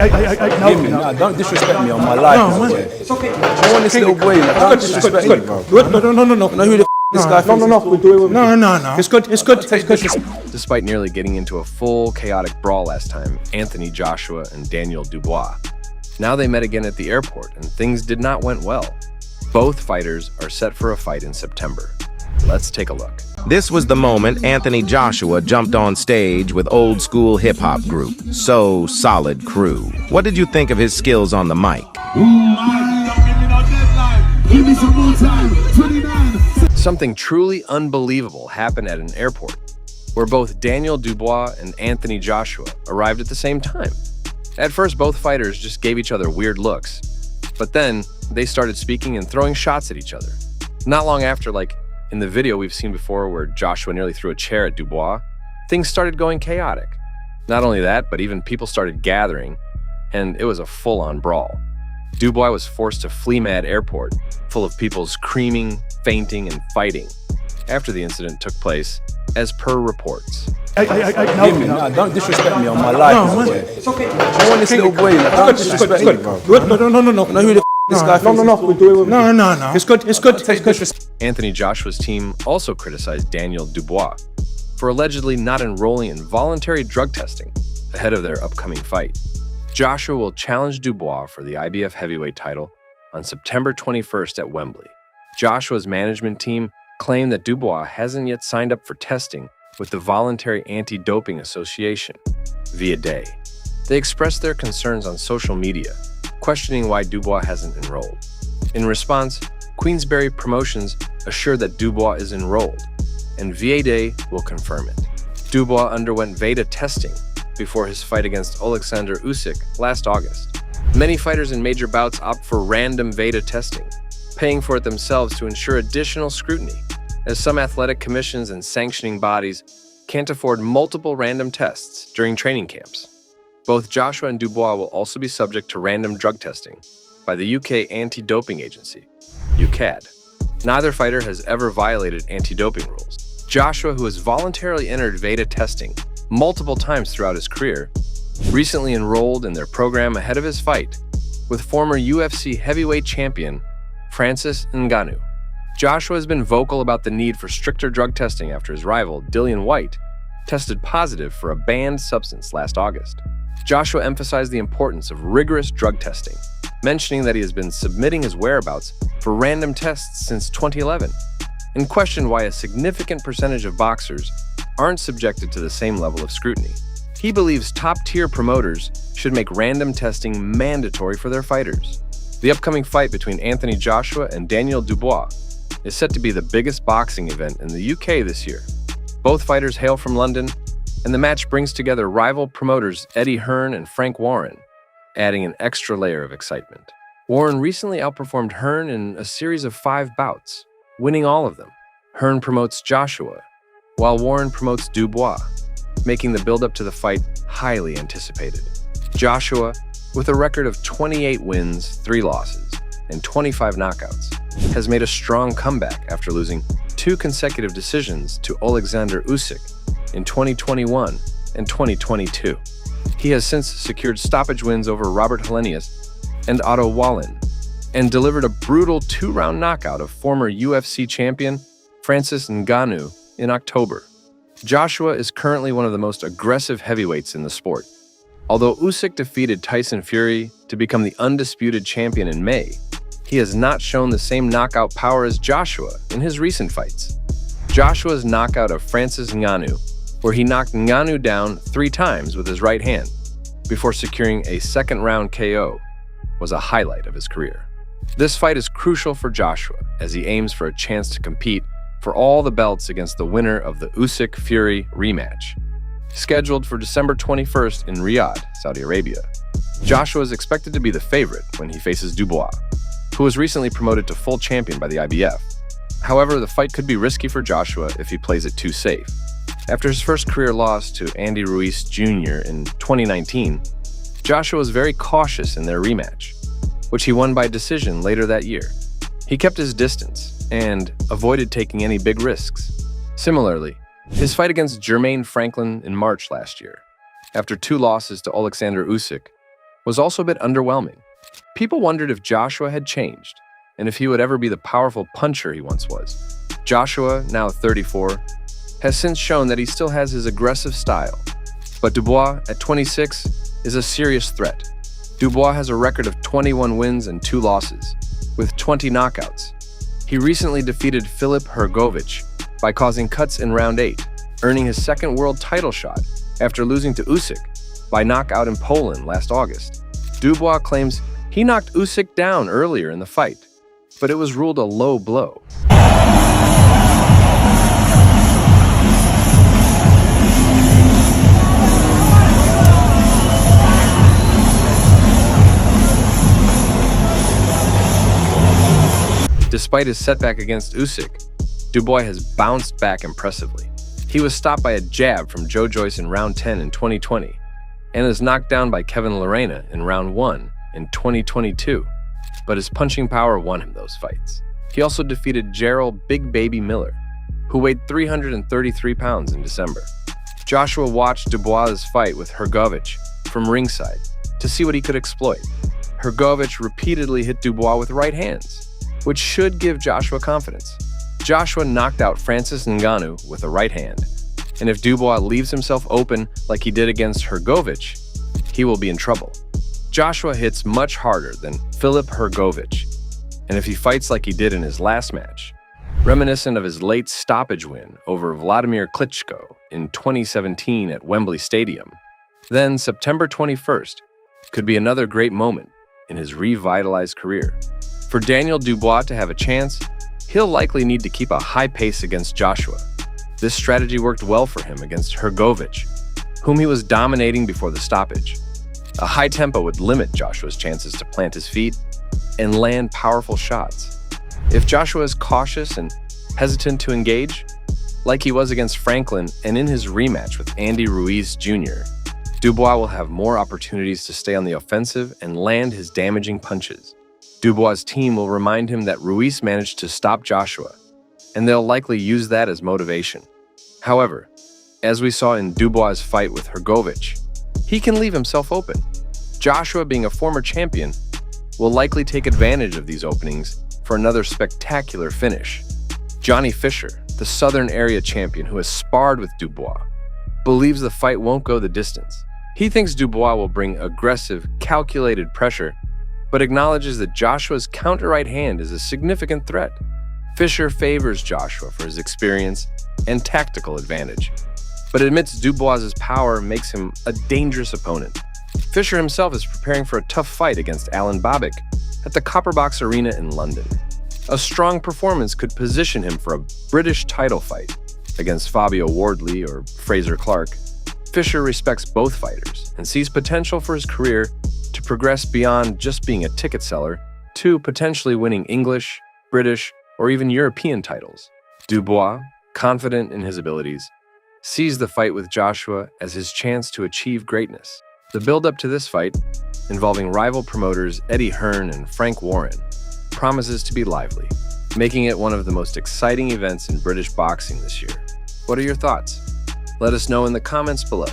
Nah, don't disrespect me on my life. No, man. It's okay. I want this little boy. Don't disrespect me, bro. No. Know who the this guy thinks? No. It's good. Despite nearly getting into a full chaotic brawl last time, Anthony Joshua and Daniel Dubois. Now they met again at the airport, and things did not went well. Both fighters are set for a fight in September. Let's take a look. This was the moment Anthony Joshua jumped on stage with old school hip-hop group, So Solid Crew. What did you think of his skills on the mic? Something truly unbelievable happened at an airport, where both Daniel Dubois and Anthony Joshua arrived at the same time. At first, both fighters just gave each other weird looks, but then they started speaking and throwing shots at each other. Not long after, like in the video we've seen before where Joshua nearly threw a chair at Dubois, things started going chaotic. Not only that, but even people started gathering, and it was a full-on brawl. Dubois was forced to flee Mad Airport, full of people screaming, fainting, and fighting, after the incident took place, as per reports. Nah, don't disrespect me on my life. No, man. It's okay. I want this little boy. Don't disrespect me, bro. No. Know who the this guy thinks? No. It's good. Anthony Joshua's team also criticized Daniel Dubois for allegedly not enrolling in voluntary drug testing ahead of their upcoming fight. Joshua will challenge Dubois for the IBF heavyweight title on September 21st at Wembley. Joshua's management team claimed that Dubois hasn't yet signed up for testing with the Voluntary Anti-Doping Association, VA. They expressed their concerns on social media, questioning why Dubois hasn't enrolled. In response, Queensberry Promotions assured that Dubois is enrolled, and VA will confirm it. Dubois underwent VEDA testing before his fight against Alexander Usyk last August. Many fighters in major bouts opt for random VEDA testing, paying for it themselves to ensure additional scrutiny, as some athletic commissions and sanctioning bodies can't afford multiple random tests during training camps. Both Joshua and Dubois will also be subject to random drug testing by the UK Anti-Doping Agency, UKAD. Neither fighter has ever violated anti-doping rules. Joshua, who has voluntarily entered VEDA testing multiple times throughout his career, recently enrolled in their program ahead of his fight with former UFC heavyweight champion Francis Ngannou. Joshua has been vocal about the need for stricter drug testing after his rival, Dillian Whyte, tested positive for a banned substance last August. Joshua emphasized the importance of rigorous drug testing, mentioning that he has been submitting his whereabouts for random tests since 2011, and questioned why a significant percentage of boxers aren't subjected to the same level of scrutiny. He believes top-tier promoters should make random testing mandatory for their fighters. The upcoming fight between Anthony Joshua and Daniel Dubois is set to be the biggest boxing event in the UK this year. Both fighters hail from London, and the match brings together rival promoters Eddie Hearn and Frank Warren, adding an extra layer of excitement. Warren recently outperformed Hearn in a series of 5 bouts, winning all of them. Hearn promotes Joshua, while Warren promotes Dubois, making the build-up to the fight highly anticipated. Joshua, with a record of 28 wins, 3 losses, and 25 knockouts, has made a strong comeback after losing 2 consecutive decisions to Alexander Usyk in 2021 and 2022. He has since secured stoppage wins over Robert Helenius and Otto Wallin, and delivered a brutal 2-round knockout of former UFC champion Francis Ngannou in October. Joshua is currently one of the most aggressive heavyweights in the sport. Although Usyk defeated Tyson Fury to become the undisputed champion in May, he has not shown the same knockout power as Joshua in his recent fights. Joshua's knockout of Francis Ngannou, where he knocked Ngannou down 3 times with his right hand before securing a second-round KO, was a highlight of his career. This fight is crucial for Joshua as he aims for a chance to compete for all the belts against the winner of the Usyk-Fury rematch, scheduled for December 21st in Riyadh, Saudi Arabia. Joshua is expected to be the favorite when he faces Dubois, who was recently promoted to full champion by the IBF. However, the fight could be risky for Joshua if he plays it too safe. After his first career loss to Andy Ruiz Jr. in 2019, Joshua was very cautious in their rematch, which he won by decision later that year. He kept his distance and avoided taking any big risks. Similarly, his fight against Jermaine Franklin in March last year, after 2 losses to Alexander Usyk, was also a bit underwhelming. People wondered if Joshua had changed, and if he would ever be the powerful puncher he once was. Joshua, now 34, has since shown that he still has his aggressive style. But Dubois, at 26, is a serious threat. Dubois has a record of 21 wins and 2 losses, with 20 knockouts. He recently defeated Filip Hrgović by causing cuts in round 8, earning his second world title shot after losing to Usyk by knockout in Poland last August. Dubois claims he knocked Usyk down earlier in the fight, but it was ruled a low blow. Despite his setback against Usyk, Dubois has bounced back impressively. He was stopped by a jab from Joe Joyce in round 10 in 2020 and is knocked down by Kevin Lerena in round 1 in 2022, but his punching power won him those fights. He also defeated Gerald Big Baby Miller, who weighed 333 pounds in December. Joshua watched Dubois' fight with Hrgović from ringside to see what he could exploit. Hrgović repeatedly hit Dubois with right hands, which should give Joshua confidence. Joshua knocked out Francis Ngannou with a right hand, and if Dubois leaves himself open like he did against Hrgović, he will be in trouble. Joshua hits much harder than Filip Hrgović, and if he fights like he did in his last match, reminiscent of his late stoppage win over Vladimir Klitschko in 2017 at Wembley Stadium, then September 21st could be another great moment in his revitalized career. For Daniel Dubois to have a chance, he'll likely need to keep a high pace against Joshua. This strategy worked well for him against Hrgović, whom he was dominating before the stoppage. A high tempo would limit Joshua's chances to plant his feet and land powerful shots. If Joshua is cautious and hesitant to engage, like he was against Franklin and in his rematch with Andy Ruiz Jr., Dubois will have more opportunities to stay on the offensive and land his damaging punches. Dubois' team will remind him that Ruiz managed to stop Joshua, and they'll likely use that as motivation. However, as we saw in Dubois' fight with Hrgović, he can leave himself open. Joshua, being a former champion, will likely take advantage of these openings for another spectacular finish. Johnny Fisher, the Southern Area champion who has sparred with Dubois, believes the fight won't go the distance. He thinks Dubois will bring aggressive, calculated pressure, but acknowledges that Joshua's counter right hand is a significant threat. Fisher favors Joshua for his experience and tactical advantage, but admits Dubois' power makes him a dangerous opponent. Fisher himself is preparing for a tough fight against Alan Babic at the Copperbox Arena in London. A strong performance could position him for a British title fight against Fabio Wardley or Fraser Clark. Fisher respects both fighters and sees potential for his career to progress beyond just being a ticket seller to potentially winning English, British, or even European titles. Dubois, confident in his abilities, sees the fight with Joshua as his chance to achieve greatness. The build-up to this fight, involving rival promoters Eddie Hearn and Frank Warren, promises to be lively, making it one of the most exciting events in British boxing this year. What are your thoughts? Let us know in the comments below.